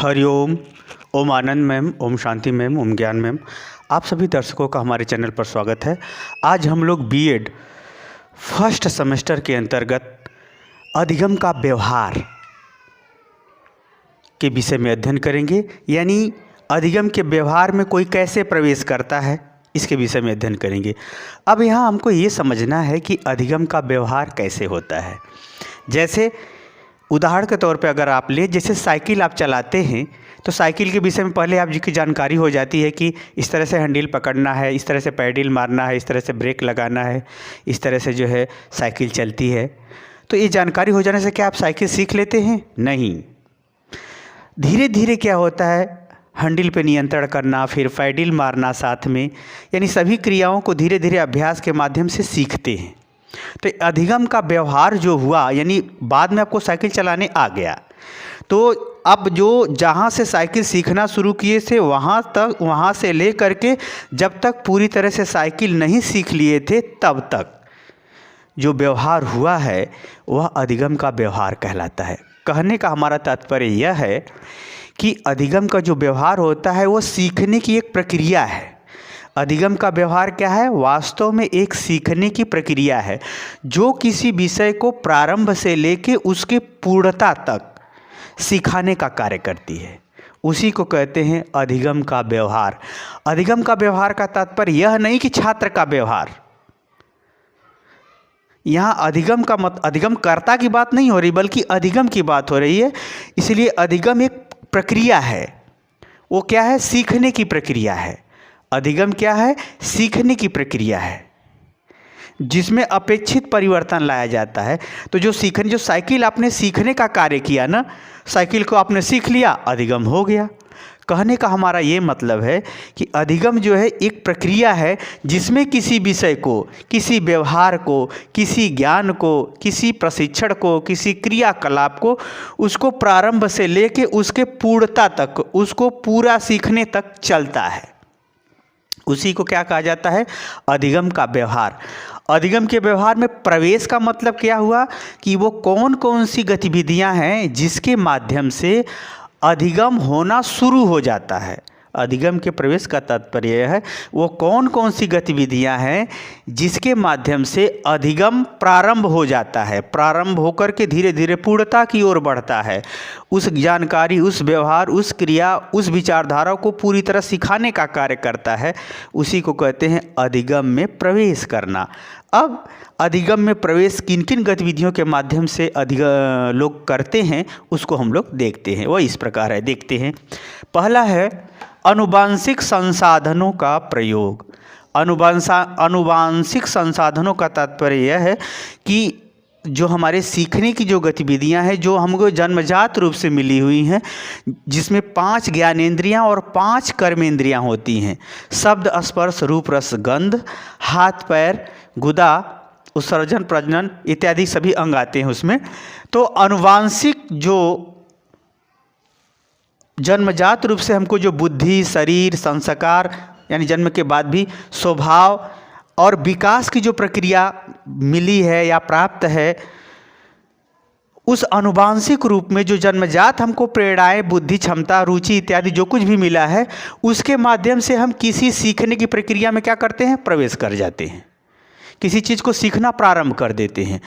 हरिओम। ओम आनंद ma'am, Om Shanti ma'am, ओम ज्ञान ma'am, आप सभी दर्शकों का हमारे चैनल पर स्वागत है। आज हम लोग बीएड फर्स्ट सेमेस्टर के अंतर्गत अधिगम का व्यवहार के विषय में अध्ययन करेंगे, यानी अधिगम के व्यवहार में कोई कैसे प्रवेश करता है इसके विषय में अध्ययन करेंगे। अब यहाँ हमको ये समझना है कि अधिगम का व्यवहार कैसे होता है। जैसे उदाहरण के तौर पे अगर आप ले, जैसे साइकिल आप चलाते हैं तो साइकिल के विषय में पहले आप जी की जानकारी हो जाती है कि इस तरह से हैंडल पकड़ना है, इस तरह से पैडल मारना है, इस तरह से ब्रेक लगाना है, इस तरह से जो है साइकिल चलती है। तो ये जानकारी हो जाने से क्या आप साइकिल सीख लेते हैं? नहीं, धीरे धीरे क्या होता है, हैंडल पे नियंत्रण करना, फिर पैडल मारना साथ में, यानी सभी क्रियाओं को धीरे धीरे अभ्यास के माध्यम से सीखते हैं। तो अधिगम का व्यवहार जो हुआ, यानी बाद में आपको साइकिल चलाने आ गया, तो अब जो जहाँ से साइकिल सीखना शुरू किए थे वहाँ से ले करके जब तक पूरी तरह से साइकिल नहीं सीख लिए थे तब तक जो व्यवहार हुआ है वह अधिगम का व्यवहार कहलाता है। कहने का हमारा तात्पर्य यह है कि अधिगम का जो व्यवहार होता है वो सीखने की एक प्रक्रिया है। अधिगम का व्यवहार क्या है? वास्तव में एक सीखने की प्रक्रिया है जो किसी विषय को प्रारंभ से लेके उसके पूर्णता तक सिखाने का कार्य करती है। उसी को कहते हैं अधिगम का व्यवहार। अधिगम का व्यवहार का तात्पर्य यह नहीं कि छात्र का व्यवहार, यहाँ अधिगम कर्ता की बात नहीं हो रही बल्कि अधिगम की बात हो रही है। इसलिए अधिगम एक प्रक्रिया है। वो क्या है? सीखने की प्रक्रिया है। अधिगम क्या है? सीखने की प्रक्रिया है जिसमें अपेक्षित परिवर्तन लाया जाता है। तो जो साइकिल आपने सीखने का कार्य किया ना, साइकिल को आपने सीख लिया, अधिगम हो गया। कहने का हमारा ये मतलब है कि अधिगम जो है एक प्रक्रिया है जिसमें किसी विषय को, किसी व्यवहार को, किसी ज्ञान को, किसी प्रशिक्षण को, किसी क्रियाकलाप को, उसको प्रारंभ से लेके उसके पूर्णता तक, उसको पूरा सीखने तक चलता है। उसी को क्या कहा जाता है? अधिगम का व्यवहार। अधिगम के व्यवहार में प्रवेश का मतलब क्या हुआ कि वो कौन कौन सी गतिविधियां हैं जिसके माध्यम से अधिगम होना शुरू हो जाता है। अधिगम के प्रवेश का तात्पर्य है वो कौन कौन सी गतिविधियां हैं जिसके माध्यम से अधिगम प्रारंभ हो जाता है, प्रारंभ होकर के धीरे धीरे पूर्णता की ओर बढ़ता है। उस जानकारी, उस व्यवहार, उस क्रिया, उस विचारधारा को पूरी तरह सिखाने का कार्य करता है। उसी को कहते हैं अधिगम में प्रवेश करना। अब अधिगम में प्रवेश किन किन गतिविधियों के माध्यम से लोग करते हैं उसको हम लोग देखते हैं। वह इस प्रकार है, देखते हैं। पहला है आनुवांशिक संसाधनों का प्रयोग। आनुवांशिक संसाधनों का तात्पर्य यह है कि जो हमारे सीखने की जो गतिविधियां हैं जो हमको जन्मजात रूप से मिली हुई हैं, जिसमें 5 ज्ञानेंद्रियां और 5 कर्मेंद्रियां होती हैं। शब्द, स्पर्श, रूप, रस, गंध, हाथ पैर, गुदा, उत्सर्जन, प्रजनन इत्यादि सभी अंग आते हैं उसमें। तो आनुवांशिक जो जन्मजात रूप से हमको जो बुद्धि, शरीर, संस्कार, यानी जन्म के बाद भी स्वभाव और विकास की जो प्रक्रिया मिली है या प्राप्त है, उस आनुवांशिक रूप में जो जन्मजात हमको प्रेरणाएं, बुद्धि, क्षमता, रुचि इत्यादि जो कुछ भी मिला है, उसके माध्यम से हम किसी सीखने की प्रक्रिया में क्या करते हैं? प्रवेश कर जाते हैं, किसी चीज़ को सीखना प्रारंभ कर देते हैं।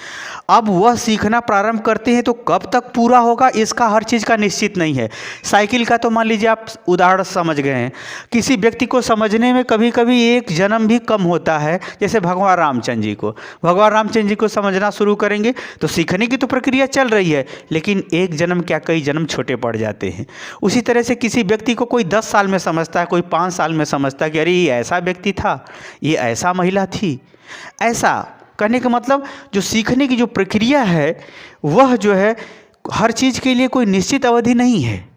अब वह सीखना प्रारंभ करते हैं तो कब तक पूरा होगा इसका हर चीज़ का निश्चित नहीं है। साइकिल का तो मान लीजिए आप उदाहरण समझ गए हैं। किसी व्यक्ति को समझने में कभी कभी एक जन्म भी कम होता है। जैसे भगवान रामचंद्र जी को समझना शुरू करेंगे तो सीखने की तो प्रक्रिया चल रही है, लेकिन एक जन्म क्या कई जन्म छोटे पड़ जाते हैं। उसी तरह से किसी व्यक्ति को कोई 10 साल में समझता है, कोई 5 साल में समझता है कि अरे ये ऐसा व्यक्ति था, ये ऐसा महिला थी। ऐसा कहने का मतलब जो सीखने की जो प्रक्रिया है वह जो है हर चीज़ के लिए कोई निश्चित अवधि नहीं है।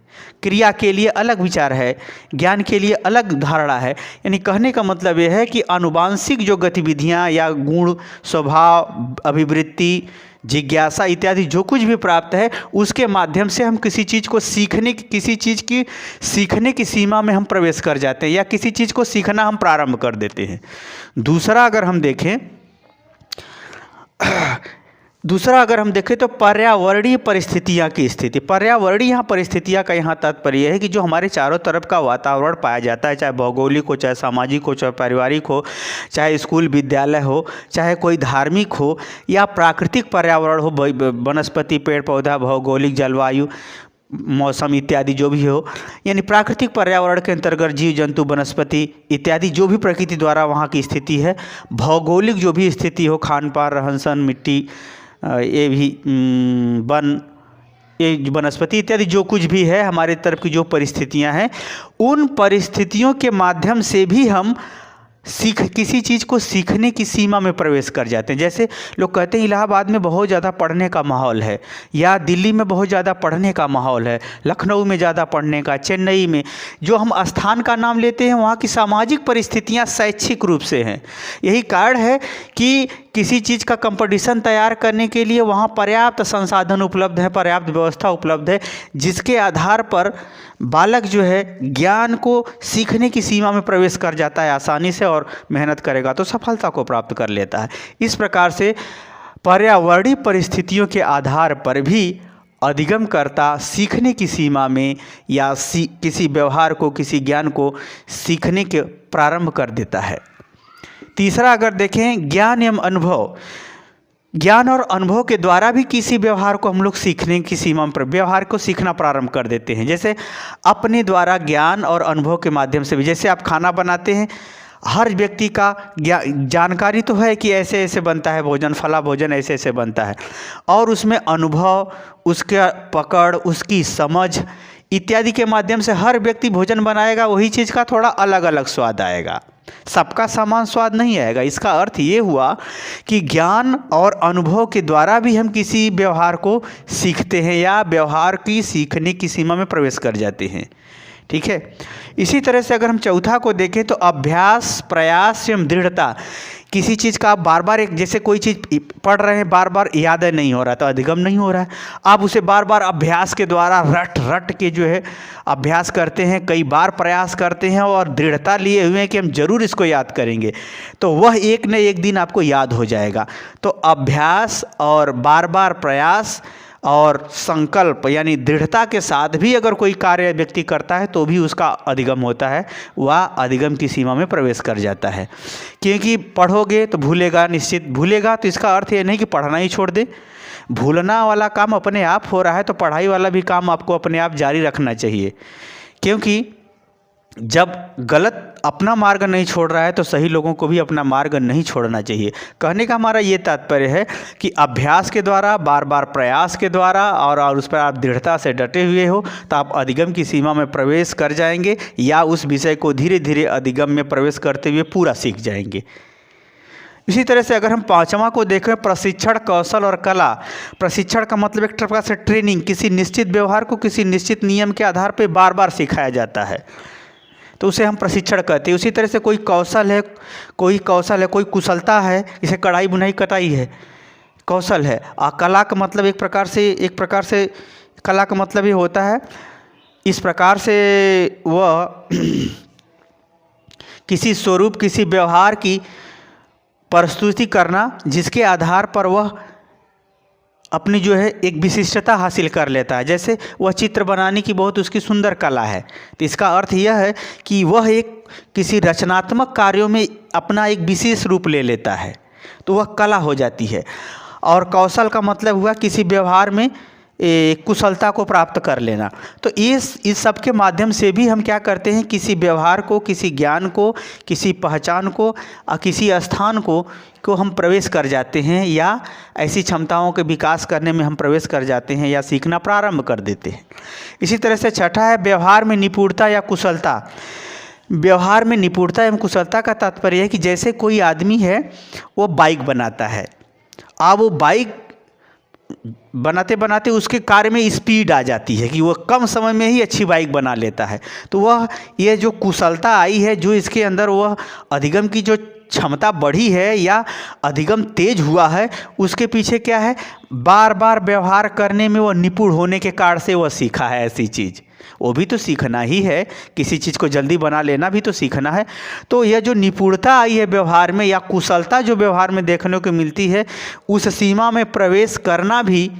क्रिया के लिए अलग विचार है, ज्ञान के लिए अलग धारणा है। यानी कहने का मतलब यह है कि आनुवांशिक जो गतिविधियां या गुण, स्वभाव, अभिवृत्ति, जिज्ञासा इत्यादि जो कुछ भी प्राप्त है उसके माध्यम से हम किसी चीज़ को सीखने की सीमा में हम प्रवेश कर जाते हैं या किसी चीज़ को सीखना हम प्रारंभ कर देते हैं। दूसरा अगर हम देखें दूसरा अगर हम देखें तो पर्यावरणीय परिस्थितियाँ की स्थिति। पर्यावरणीय यहाँ परिस्थितियाँ का यहाँ तात्पर्य है कि जो हमारे चारों तरफ का वातावरण पाया जाता है, चाहे भौगोलिक हो, चाहे सामाजिक हो, चाहे पारिवारिक हो, चाहे स्कूल विद्यालय हो, चाहे कोई धार्मिक हो या प्राकृतिक पर्यावरण हो, वनस्पति, पेड़ पौधा, भौगोलिक जलवायु, मौसम इत्यादि जो भी हो, यानी प्राकृतिक पर्यावरण के अंतर्गत जीव जंतु, वनस्पति इत्यादि जो भी प्रकृति द्वारा वहाँ की स्थिति है। भौगोलिक जो भी स्थिति हो, खान पान, रहन सहन, मिट्टी, ये भी वन, ये वनस्पति इत्यादि जो कुछ भी है, हमारे तरफ की जो परिस्थितियां हैं, उन परिस्थितियों के माध्यम से भी हम किसी चीज़ को सीखने की सीमा में प्रवेश कर जाते हैं। जैसे लोग कहते हैं इलाहाबाद में बहुत ज़्यादा पढ़ने का माहौल है, या दिल्ली में बहुत ज़्यादा पढ़ने का माहौल है, लखनऊ में ज़्यादा पढ़ने का, चेन्नई में, जो हम स्थान का नाम लेते हैं वहाँ की सामाजिक परिस्थितियाँ शैक्षिक रूप से हैं। यही कारण है कि किसी चीज़ का कंपटीशन तैयार करने के लिए वहाँ पर्याप्त संसाधन उपलब्ध है, पर्याप्त व्यवस्था उपलब्ध है, जिसके आधार पर बालक जो है ज्ञान को सीखने की सीमा में प्रवेश कर जाता है आसानी से, और मेहनत करेगा तो सफलता को प्राप्त कर लेता है। इस प्रकार से पर्यावरणीय परिस्थितियों के आधार पर भी अधिगमकर्ता सीखने की सीमा में या किसी व्यवहार को, किसी ज्ञान को सीखने के प्रारंभ कर देता है। तीसरा अगर देखें, ज्ञान एवं अनुभव। ज्ञान और अनुभव के द्वारा भी किसी व्यवहार को हम लोग सीखने की सीमा में व्यवहार को सीखना प्रारंभ कर देते हैं। जैसे अपने द्वारा ज्ञान और अनुभव के माध्यम से भी, जैसे आप खाना बनाते हैं, हर व्यक्ति का जानकारी तो है कि ऐसे ऐसे बनता है भोजन, फला भोजन ऐसे ऐसे बनता है, और उसमें अनुभव, उसका पकड़, उसकी समझ इत्यादि के माध्यम से हर व्यक्ति भोजन बनाएगा, वही चीज़ का थोड़ा अलग अलग स्वाद आएगा, सबका समान स्वाद नहीं आएगा। इसका अर्थ ये हुआ कि ज्ञान और अनुभव के द्वारा भी हम किसी व्यवहार को सीखते हैं या व्यवहार की सीखने की सीमा में प्रवेश कर जाते हैं। ठीक है। इसी तरह से अगर हम चौथा को देखें तो अभ्यास, प्रयास एवं दृढ़ता। किसी चीज़ का आप बार बार, एक जैसे कोई चीज़ पढ़ रहे हैं, बार बार याद नहीं हो रहा तो अधिगम नहीं हो रहा है। आप उसे बार बार अभ्यास के द्वारा रट रट के जो है अभ्यास करते हैं, कई बार प्रयास करते हैं और दृढ़ता लिए हुए हैं कि हम जरूर इसको याद करेंगे, तो वह एक न एक दिन आपको याद हो जाएगा। तो अभ्यास और बार बार प्रयास और संकल्प यानी दृढ़ता के साथ भी अगर कोई कार्य व्यक्ति करता है तो भी उसका अधिगम होता है, वह अधिगम की सीमा में प्रवेश कर जाता है। क्योंकि पढ़ोगे तो भूलेगा, निश्चित भूलेगा, तो इसका अर्थ ये नहीं कि पढ़ना ही छोड़ दे। भूलना वाला काम अपने आप हो रहा है तो पढ़ाई वाला भी काम आपको अपने आप जारी रखना चाहिए। क्योंकि जब गलत अपना मार्ग नहीं छोड़ रहा है तो सही लोगों को भी अपना मार्ग नहीं छोड़ना चाहिए। कहने का हमारा ये तात्पर्य है कि अभ्यास के द्वारा, बार बार प्रयास के द्वारा और उस पर आप दृढ़ता से डटे हुए हो तो आप अधिगम की सीमा में प्रवेश कर जाएंगे, या उस विषय को धीरे धीरे अधिगम में प्रवेश करते हुए पूरा सीख जाएंगे। इसी तरह से अगर हम पांचवा को देखें, प्रशिक्षण, कौशल और कला। प्रशिक्षण का मतलब एक प्रकार से ट्रेनिंग, किसी निश्चित व्यवहार को किसी निश्चित नियम के आधार पर बार बार सिखाया जाता है तो उसे हम प्रशिक्षण कहते हैं। उसी तरह से कोई कौशल है, कोई कुशलता है, जैसे कढ़ाई बुनाई कटाई है, कौशल है। और कला का मतलब एक प्रकार से कला का मतलब ये होता है, इस प्रकार से वह किसी स्वरूप, किसी व्यवहार की प्रस्तुति करना जिसके आधार पर वह अपनी जो है एक विशिष्टता हासिल कर लेता है। जैसे वह चित्र बनाने की बहुत उसकी सुंदर कला है, तो इसका अर्थ यह है कि वह एक किसी रचनात्मक कार्यों में अपना एक विशेष रूप ले लेता है, तो वह कला हो जाती है। और कौशल का मतलब हुआ किसी व्यवहार में कुशलता को प्राप्त कर लेना। तो इस सब के माध्यम से भी हम क्या करते हैं, किसी व्यवहार को, किसी ज्ञान को, किसी पहचान को, किसी स्थान को हम प्रवेश कर जाते हैं, या ऐसी क्षमताओं के विकास करने में हम प्रवेश कर जाते हैं या सीखना प्रारंभ कर देते हैं। इसी तरह से छठा है व्यवहार में निपुणता या कुशलता। व्यवहार में निपुणता एवं कुशलता का तात्पर्य है कि जैसे कोई आदमी है वो बाइक बनाता है, अब वो बाइक बनाते बनाते उसके कार्य में स्पीड आ जाती है कि वह कम समय में ही अच्छी बाइक बना लेता है। तो वह ये जो कुशलता आई है, जो इसके अंदर वह अधिगम की जो क्षमता बढ़ी है या अधिगम तेज हुआ है, उसके पीछे क्या है, बार बार व्यवहार करने में वो निपुण होने के कारण से वह सीखा है ऐसी चीज़। वो भी तो सीखना ही है, किसी चीज़ को जल्दी बना लेना भी तो सीखना है। तो यह जो निपुणता आई है व्यवहार में या कुशलता जो व्यवहार में देखने को मिलती है, उस सीमा में प्रवेश करना भी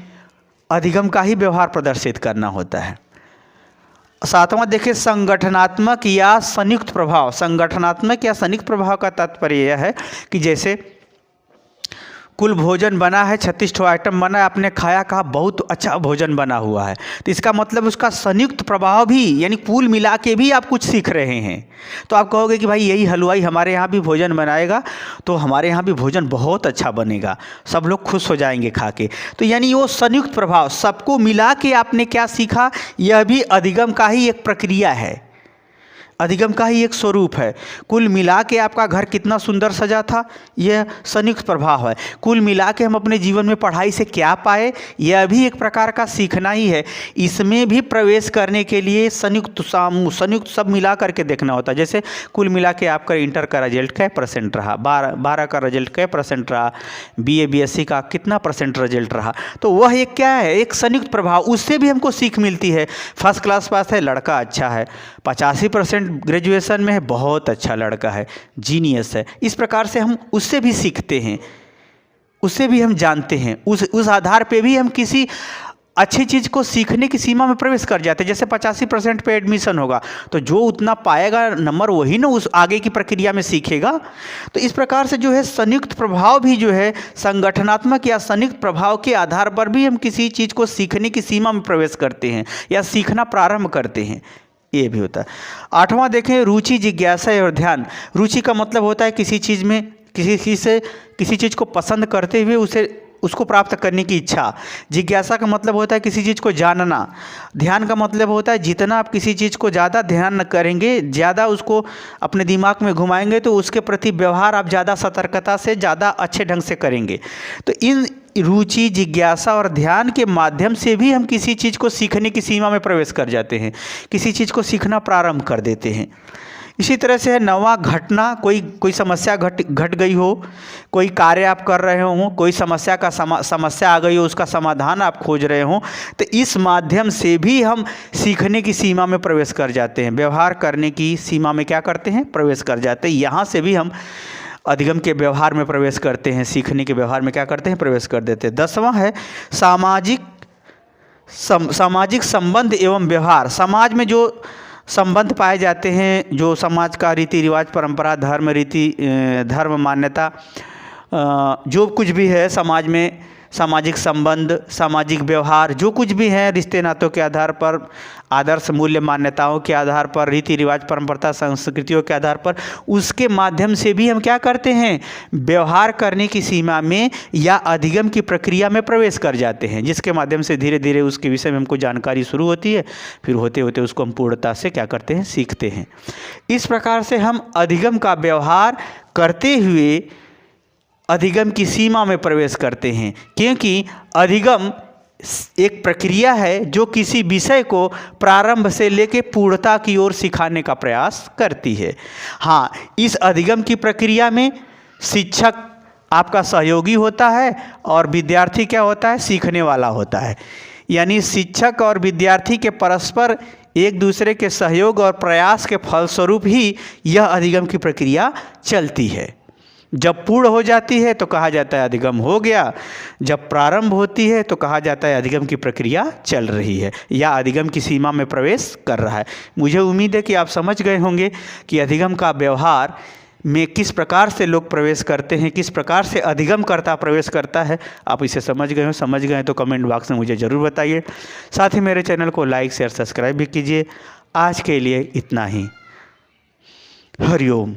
अधिगम का ही व्यवहार प्रदर्शित करना होता है। सातवां देखिए, संगठनात्मक या संयुक्त प्रभाव। संगठनात्मक या संयुक्त प्रभाव का तात्पर्य यह है कि जैसे कुल भोजन बना है, 36 आइटम बना है, आपने खाया, कहा बहुत अच्छा भोजन बना हुआ है, तो इसका मतलब उसका संयुक्त प्रभाव भी, यानी कुल मिला के भी आप कुछ सीख रहे हैं। तो आप कहोगे कि भाई यही हलवाई हमारे यहाँ भी भोजन बनाएगा तो हमारे यहाँ भी भोजन बहुत अच्छा बनेगा, सब लोग खुश हो जाएंगे खा के। तो यानी वो संयुक्त प्रभाव, सबको मिला के आपने क्या सीखा, यह भी अधिगम का ही एक प्रक्रिया है, अधिगम का ही एक स्वरूप है। कुल मिला के आपका घर कितना सुंदर सजा था, यह संयुक्त प्रभाव है। कुल मिला के हम अपने जीवन में पढ़ाई से क्या पाए, यह भी एक प्रकार का सीखना ही है। इसमें भी प्रवेश करने के लिए संयुक्त सब मिला करके देखना होता है। जैसे कुल मिला के आपका इंटर का रिजल्ट क्या % रहा, 12 का रिजल्ट क्या % रहा, BA BSc का कितना % रिजल्ट रहा, तो वह एक क्या है, एक संयुक्त प्रभाव, उससे भी हमको सीख मिलती है। फर्स्ट क्लास पास है, लड़का अच्छा है, 85% ग्रेजुएशन में है, बहुत अच्छा लड़का है, जीनियस है। इस प्रकार से हम उससे भी सीखते हैं, उससे भी हम जानते हैं, उस आधार पे भी हम किसी अच्छी चीज़ को सीखने की सीमा में प्रवेश कर जाते हैं। जैसे 85% पे एडमिशन होगा तो जो उतना पाएगा नंबर वही ना उस आगे की प्रक्रिया में सीखेगा। तो इस प्रकार से जो है संयुक्त प्रभाव भी जो है, संगठनात्मक या संयुक्त प्रभाव के आधार पर भी हम किसी चीज़ को सीखने की सीमा में प्रवेश करते हैं या सीखना प्रारंभ करते हैं, ये भी होता है। आठवां देखें, रुचि, जिज्ञासा और ध्यान। रुचि का मतलब होता है किसी चीज़ में, किसी चीज़ को पसंद करते हुए उसको प्राप्त करने की इच्छा। जिज्ञासा का मतलब होता है किसी चीज़ को जानना। ध्यान का मतलब होता है जितना आप किसी चीज़ को ज़्यादा ध्यान करेंगे, ज़्यादा उसको अपने दिमाग में घुमाएंगे तो उसके प्रति व्यवहार आप ज़्यादा सतर्कता से, ज़्यादा अच्छे ढंग से करेंगे। तो इन रुचि, जिज्ञासा और ध्यान के माध्यम से भी हम किसी चीज़ को सीखने की सीमा में प्रवेश कर जाते हैं, किसी चीज़ को सीखना प्रारंभ कर देते हैं। इसी तरह से है नवा घटना, कोई समस्या घट गई हो, कोई कार्य आप कर रहे हो, कोई समस्या आ गई हो, उसका समाधान आप खोज रहे हो, तो इस माध्यम से भी हम सीखने की सीमा में प्रवेश कर जाते हैं, व्यवहार करने की सीमा में क्या करते हैं, प्रवेश कर जाते हैं। यहाँ से भी हम अधिगम के व्यवहार में प्रवेश करते हैं, सीखने के व्यवहार में क्या करते हैं, प्रवेश कर देते हैं। 10वां है सामाजिक संबंध एवं व्यवहार। समाज में जो संबंध पाए जाते हैं, जो समाज का रीति रिवाज, परंपरा, धर्म मान्यता, जो कुछ भी है समाज में, सामाजिक संबंध, सामाजिक व्यवहार, जो कुछ भी है रिश्ते नातों के आधार पर, आदर्श मूल्य मान्यताओं के आधार पर, रीति रिवाज, परंपरा, संस्कृतियों के आधार पर, उसके माध्यम से भी हम क्या करते हैं, व्यवहार करने की सीमा में या अधिगम की प्रक्रिया में प्रवेश कर जाते हैं, जिसके माध्यम से धीरे धीरे उसके विषय में हमको जानकारी शुरू होती है, फिर होते होते उसको हम पूर्णता से क्या करते हैं, सीखते हैं। इस प्रकार से हम अधिगम का व्यवहार करते हुए अधिगम की सीमा में प्रवेश करते हैं, क्योंकि अधिगम एक प्रक्रिया है जो किसी विषय को प्रारंभ से लेकर पूर्णता की ओर सिखाने का प्रयास करती है। हाँ, इस अधिगम की प्रक्रिया में शिक्षक आपका सहयोगी होता है और विद्यार्थी क्या होता है, सीखने वाला होता है। यानी शिक्षक और विद्यार्थी के परस्पर एक दूसरे के सहयोग और प्रयास के फलस्वरूप ही यह अधिगम की प्रक्रिया चलती है। जब पूर्ण हो जाती है तो कहा जाता है अधिगम हो गया, जब प्रारंभ होती है तो कहा जाता है अधिगम की प्रक्रिया चल रही है या अधिगम की सीमा में प्रवेश कर रहा है। मुझे उम्मीद है कि आप समझ गए होंगे कि अधिगम का व्यवहार में किस प्रकार से लोग प्रवेश करते हैं, किस प्रकार से अधिगम करता प्रवेश करता है। आप इसे समझ गए तो कमेंट बॉक्स में मुझे ज़रूर बताइए। साथ ही मेरे चैनल को लाइक, शेयर, सब्सक्राइब भी कीजिए। आज के लिए इतना ही। हरिओम।